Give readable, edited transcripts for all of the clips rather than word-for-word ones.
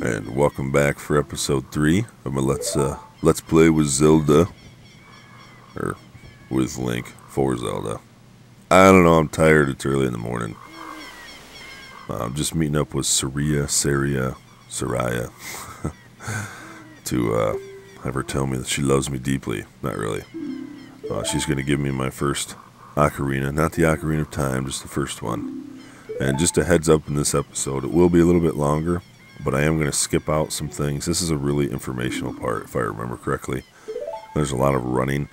And welcome back for episode 3 of my Let's Play with Zelda. Or with Link for Zelda. I don't know, I'm tired, it's early in the morning. I'm just meeting up with Soraya to have her tell me that she loves me deeply. Not really. She's going to give me my first Ocarina, not the Ocarina of Time, just the first one. And just a heads up in this episode, it will be a little bit longer, but I am going to skip out some things. This is a really informational part, if I remember correctly. There's a lot of running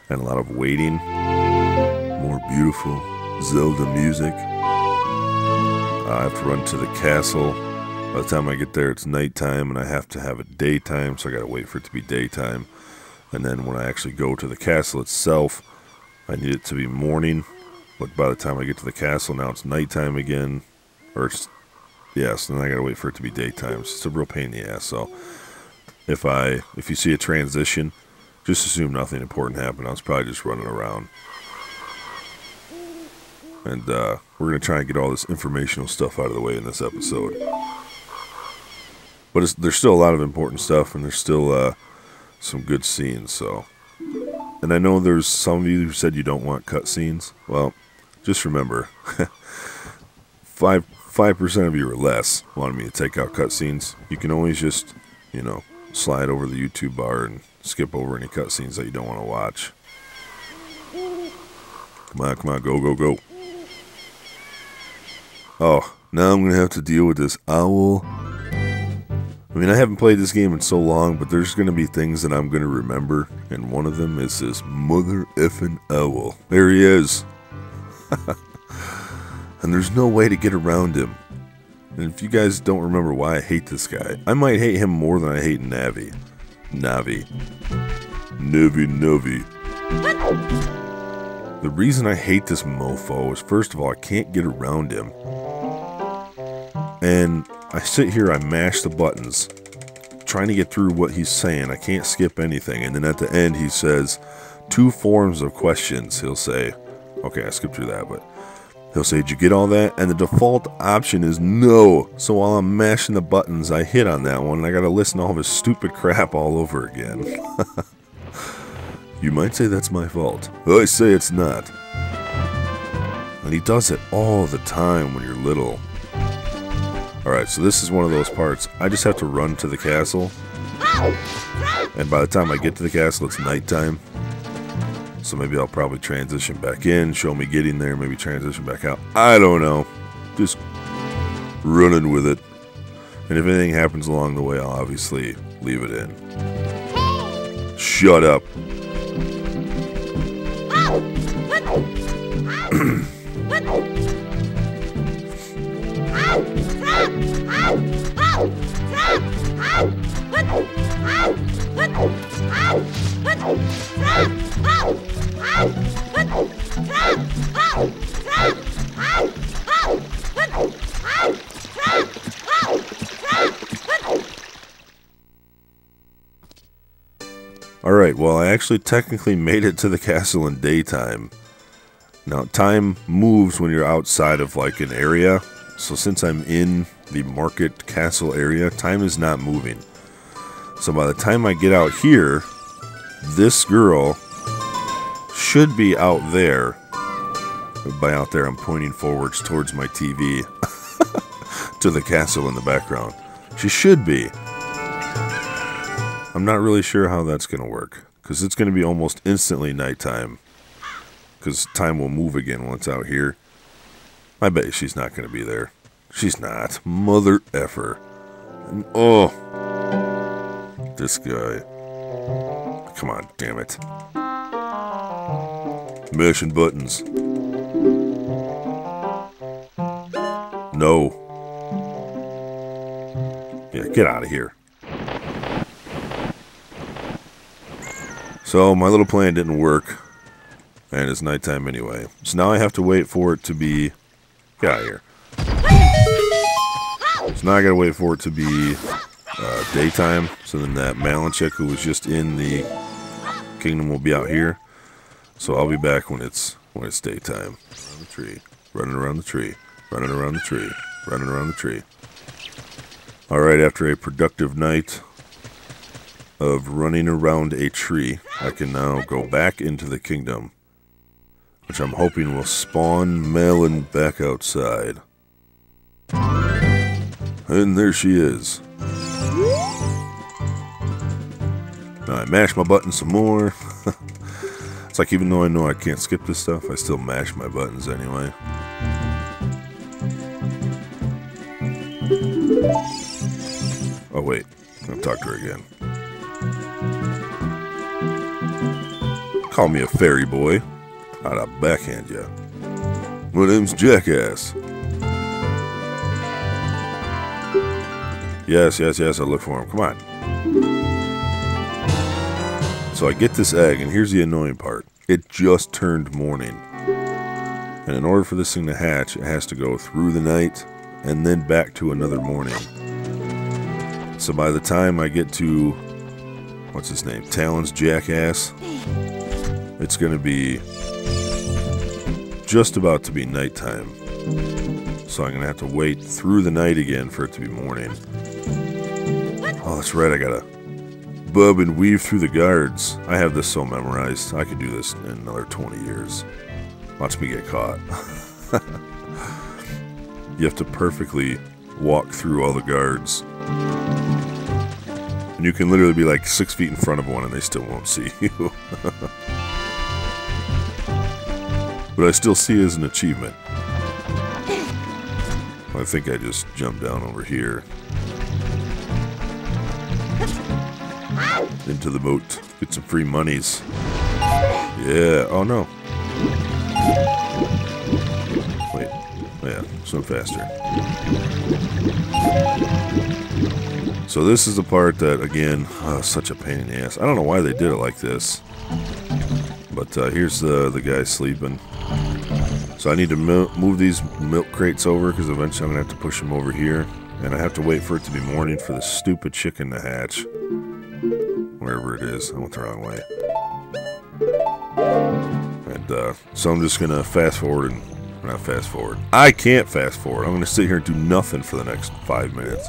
and a lot of waiting. More beautiful Zelda music. I have to run to the castle. By the time I get there, it's nighttime, and I have to have it daytime, so I got to wait for it to be daytime. And then when I actually go to the castle itself, I need it to be morning. But by the time I get to the castle, now it's nighttime again. Or it's, yes, and then I got to wait for it to be daytime. So it's a real pain in the ass. So if you see a transition, just assume nothing important happened. I was probably just running around. And we're going to try and get all this informational stuff out of the way in this episode. But there's still a lot of important stuff, and there's still some good scenes. So, and I know there's some of you who said you don't want cutscenes. Well, just remember, 5% of you or less wanted me to take out cutscenes. You can always just, slide over the YouTube bar and skip over any cutscenes that you don't want to watch. Come on, go. Oh, now I'm going to have to deal with this owl. I mean, I haven't played this game in so long, but there's going to be things that I'm going to remember, and one of them is this mother effing owl. There he is. And there's no way to get around him. And if you guys don't remember why I hate this guy, I might hate him more than I hate Navi. Navi. The reason I hate this mofo is, first of all, I can't get around him. And I sit here, I mash the buttons, trying to get through what he's saying. I can't skip anything. And then at the end, he says 2 forms of questions. He'll say, okay, I skipped through that, but he'll say, did you get all that? And the default option is no. So while I'm mashing the buttons, I hit on that one, and I got to listen to all of his stupid crap all over again. You might say that's my fault. I say it's not. And he does it all the time when you're little. Alright, so this is one of those parts. I just have to run to the castle. And by the time I get to the castle, it's nighttime. So maybe I'll probably transition back in, show me getting there, maybe transition back out. I don't know. Just running with it. And if anything happens along the way, I'll obviously leave it in. Shut up. Alright, well, I actually technically made it to the castle in daytime. Now, time moves when you're outside of, like, an area. So since I'm in the market castle area, time is not moving. So by the time I get out here, this girl should be out there. By out there, I'm pointing forwards towards my TV to the castle in the background. She should be. I'm not really sure how that's going to work, because it's going to be almost instantly nighttime. Because time will move again once out here. I bet she's not going to be there. She's not. Mother effer. And, oh. This guy. Come on, damn it. Mashing buttons. No. Yeah, get out of here. So, my little plan didn't work. And it's nighttime anyway. So now I have to wait for it to be... Get out of here. So now I gotta wait for it to be daytime. So then that Malinchik who was just in the kingdom will be out here. So I'll be back when it's daytime. Around the tree. Running around the tree. Running around the tree. Running around the tree. Alright, after a productive night of running around a tree, I can now go back into the kingdom, which I'm hoping will spawn Melon back outside. And there she is. Now I mash my button some more. It's like, even though I know I can't skip this stuff, I still mash my buttons anyway. Oh wait, I'm gonna talk to her again. Call me a fairy boy. I'd backhand ya. My name's Jackass. Yes, I look for him. Come on. So I get this egg, and here's the annoying part. It just turned morning. And in order for this thing to hatch, it has to go through the night and then back to another morning. So by the time I get to, what's his name, Talon's Jackass, it's going to be just about to be nighttime. So I'm going to have to wait through the night again for it to be morning. Oh, that's right, I gotta bub and weave through the guards. I have this so memorized. I could do this in another 20 years. Watch me get caught. You have to perfectly walk through all the guards. And you can literally be like 6 feet in front of one and they still won't see you. But I still see it as an achievement. I think I just jumped down over here. Into the boat. Get some free monies. Yeah. Oh no. Wait. Yeah. Swim faster. So this is the part that, again, such a pain in the ass. I don't know why they did it like this. But here's the guy sleeping. So I need to move these milk crates over because eventually I'm going to have to push them over here. And I have to wait for it to be morning for the stupid chicken to hatch. Wherever it is. I went the wrong way. And so I'm just going to fast forward and... Not fast forward. I can't fast forward. I'm going to sit here and do nothing for the next 5 minutes.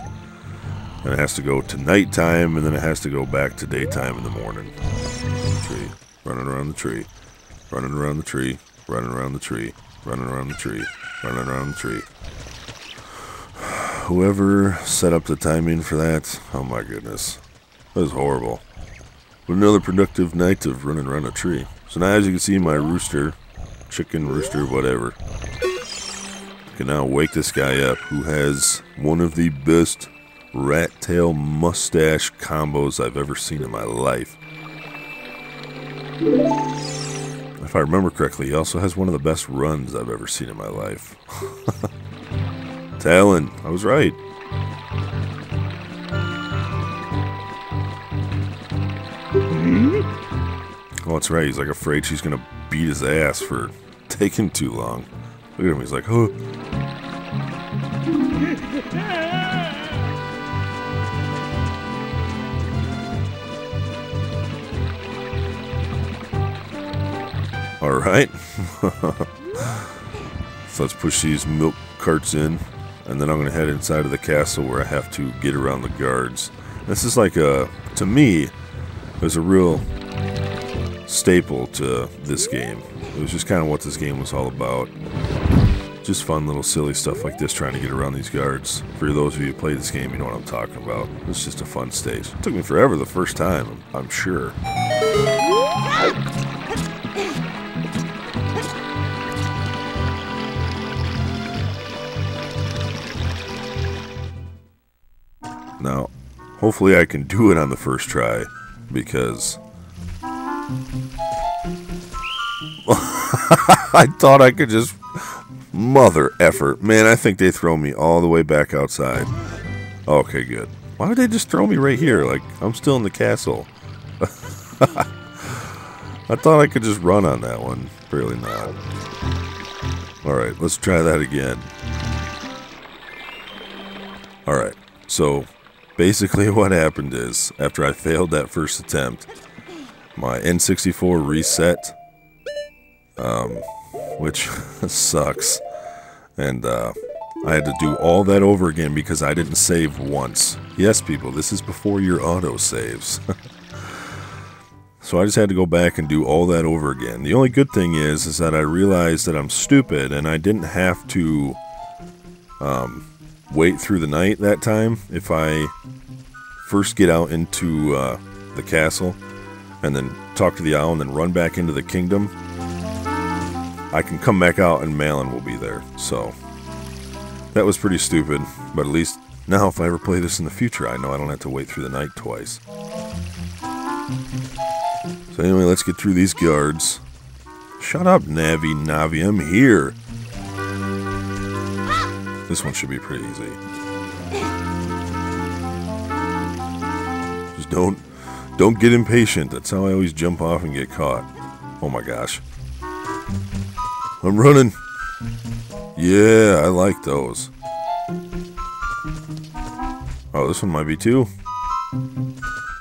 And it has to go to nighttime, and then it has to go back to daytime in the morning. Tree. Running around the tree. Running around the tree. Running around the tree. Running around the tree. Running around the tree. Whoever set up the timing for that, oh my goodness. That was horrible. But another productive night of running around a tree. So now as you can see, my rooster, chicken rooster, whatever, can now wake this guy up who has one of the best rat tail mustache combos I've ever seen in my life. If I remember correctly, he also has one of the best runs I've ever seen in my life. Talon, I was right. Oh, that's right. He's like afraid she's gonna beat his ass for taking too long. Look at him. He's like, huh. All right. So let's push these milk carts in, and then I'm gonna head inside of the castle where I have to get around the guards. This is like a, to me, there's a real staple to this game. It was just kind of what this game was all about. Just fun little silly stuff like this, trying to get around these guards. For those of you who play this game, you know what I'm talking about. It's just a fun stage. It took me forever the first time, I'm sure. Now, hopefully I can do it on the first try, because I thought I could just... Mother effort. Man, I think they throw me all the way back outside. Okay, good. Why would they just throw me right here? Like, I'm still in the castle. I thought I could just run on that one. Really not. Alright, let's try that again. Alright, so basically what happened is, after I failed that first attempt, my N64 reset, which sucks, and I had to do all that over again because I didn't save once. Yes, people, this is before your auto saves. So I just had to go back and do all that over again. The only good thing is that I realized that I'm stupid and I didn't have to wait through the night that time. If I first get out into the castle and then talk to the owl and then run back into the kingdom, I can come back out and Malin will be there. So that was pretty stupid, but at least now if I ever play this in the future, I know I don't have to wait through the night twice. So anyway, let's get through these guards. Shut up, Navi, I'm here. This one should be pretty easy. Just don't get impatient. That's how I always jump off and get caught. Oh my gosh. I'm running. Yeah, I like those. Oh, this one might be too.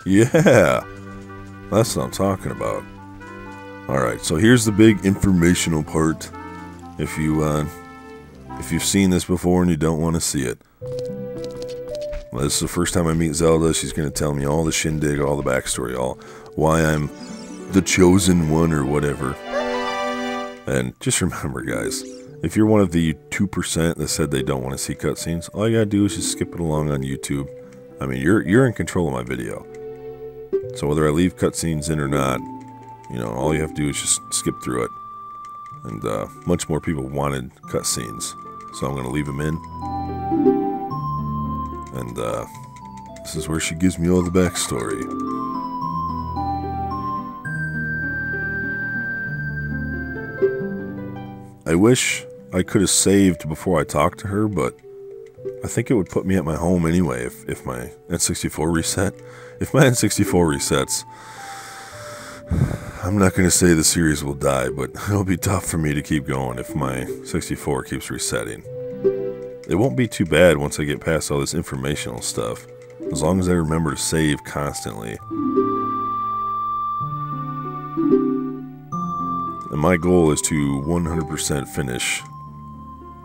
Yeah. That's what I'm talking about. Alright, so here's the big informational part. If you've seen this before and you don't want to see it. Well, this is the first time I meet Zelda. She's going to tell me all the shindig, all the backstory, all why I'm the chosen one or whatever. And just remember, guys, if you're one of the 2% that said they don't want to see cutscenes, all you gotta do is just skip it along on YouTube. I mean, you're in control of my video. So whether I leave cutscenes in or not, you know, all you have to do is just skip through it. And much more people wanted cutscenes, so I'm going to leave them in. And this is where she gives me all the backstory. I wish I could have saved before I talked to her, but I think it would put me at my home anyway if my N64 reset. If my N64 resets, I'm not going to say the series will die, but it'll be tough for me to keep going if my 64 keeps resetting. It won't be too bad once I get past all this informational stuff, as long as I remember to save constantly. And my goal is to 100% finish,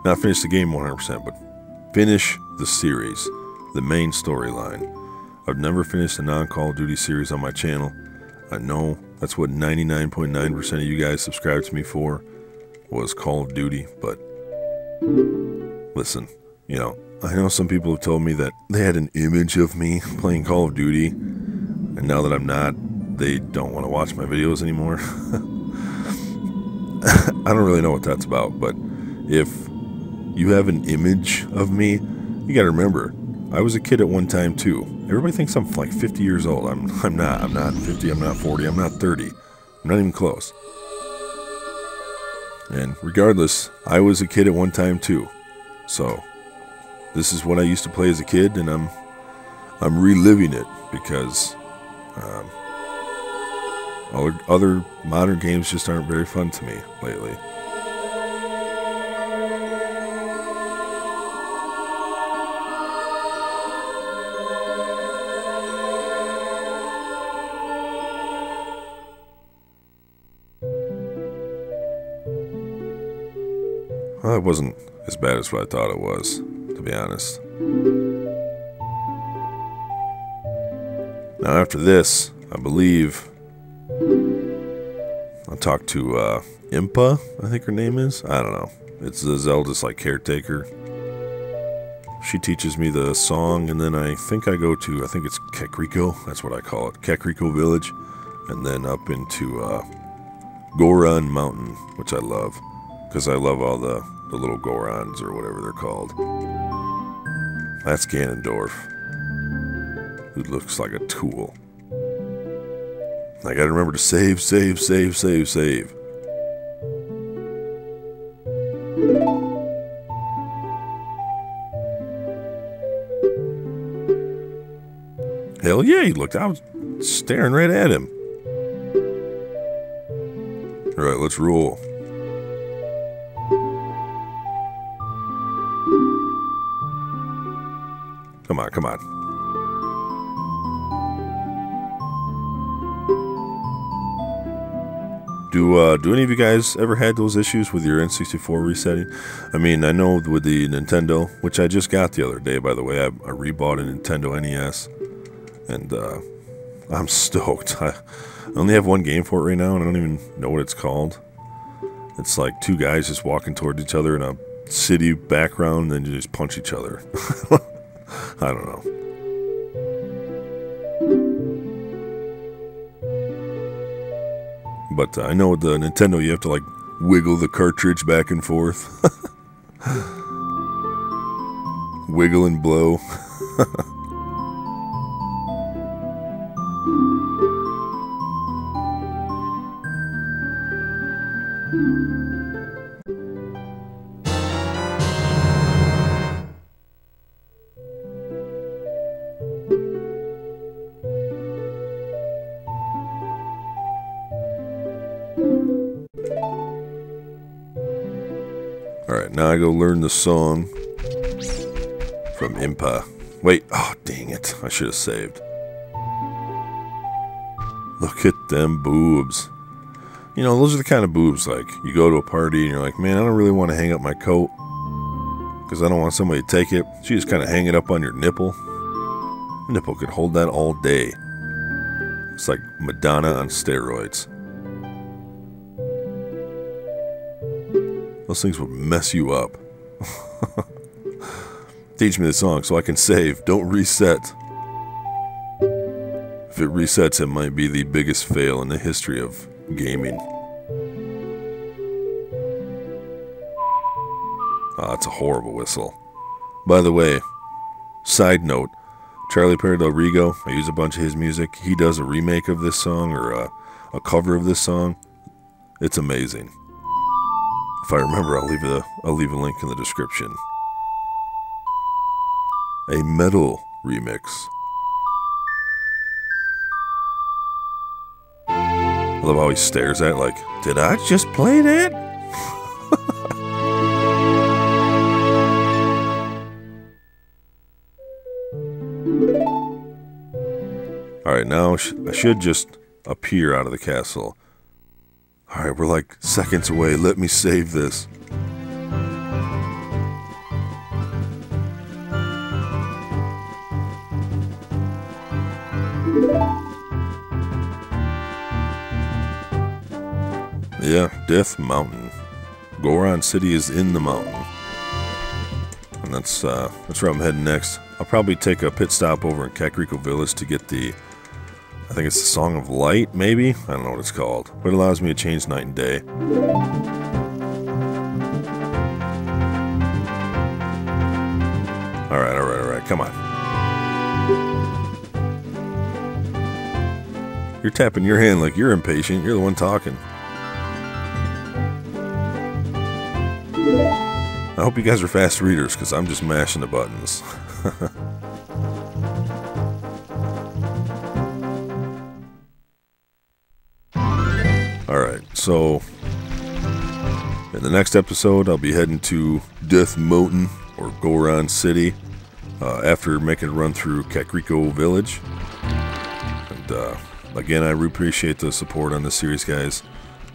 not finish the game 100%, but finish the series, the main storyline. I've never finished a non-Call of Duty series on my channel. I know that's what 99.9% of you guys subscribed to me for, was Call of Duty, but listen, you know, I know some people have told me that they had an image of me playing Call of Duty, and now that I'm not, they don't want to watch my videos anymore. I don't really know what that's about, but if you have an image of me, you gotta remember, I was a kid at one time too. Everybody thinks I'm like 50 years old. I'm not. I'm not 50, I'm not 40, I'm not 30. I'm not even close. And regardless, I was a kid at one time too. So, this is what I used to play as a kid, and I'm reliving it because other modern games just aren't very fun to me lately. Well, it wasn't as bad as what I thought it was, to be honest. Now after this, I believe I'll talk to Impa, I think her name is. I don't know. It's the Zelda's like caretaker. She teaches me the song, and then I think I go to, I think it's Kakariko, that's what I call it, Kakariko Village, and then up into Goron Mountain, which I love, because I love all the little Gorons, or whatever they're called. That's Ganondorf, who looks like a tool. I gotta remember to save. Hell yeah, he looked. I was staring right at him. Alright, let's roll. Come on, come on. Do any of you guys ever had those issues with your N64 resetting? I mean, I know with the Nintendo, which I just got the other day, by the way, I rebought a Nintendo NES, and I'm stoked. I only have one game for it right now, and I don't even know what it's called. It's like two guys just walking toward each other in a city background, and then you just punch each other. I don't know. But I know with the Nintendo you have to like wiggle the cartridge back and forth. Wiggle and blow. Alright, now I go learn the song from Impa. Wait, oh dang it, I should have saved. Look at them boobs. You know, those are the kind of boobs, like, you go to a party and you're like, man, I don't really want to hang up my coat because I don't want somebody to take it. So you just kind of hang it up on your nipple. Your nipple could hold that all day. It's like Madonna on steroids. Those things would mess you up. Teach me the song so I can save. Don't reset. If it resets, it might be the biggest fail in the history of gaming. Ah, it's a horrible whistle. By the way, side note, Charlie Perry Del Rigo, I use a bunch of his music. He does a remake of this song, or a cover of this song. It's amazing. If I remember, I'll leave a link in the description. A metal remix. I love how he stares at it like, did I just play that? Alright, now I should just appear out of the castle. Alright, we're like seconds away. Let me save this. Yeah, Death Mountain. Goron City is in the mountain. And that's where I'm heading next. I'll probably take a pit stop over in Kakariko Village to get the... I think it's the Song of Light, maybe? I don't know what it's called. But it allows me to change night and day. Alright, come on. You're tapping your hand like you're impatient. You're the one talking. I hope you guys are fast readers, because I'm just mashing the buttons. Alright, so in the next episode, I'll be heading to Death Mountain, or Goron City, after making a run through Kakariko Village. And again, I really appreciate the support on this series, guys.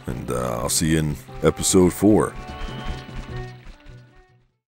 And I'll see you in episode 4.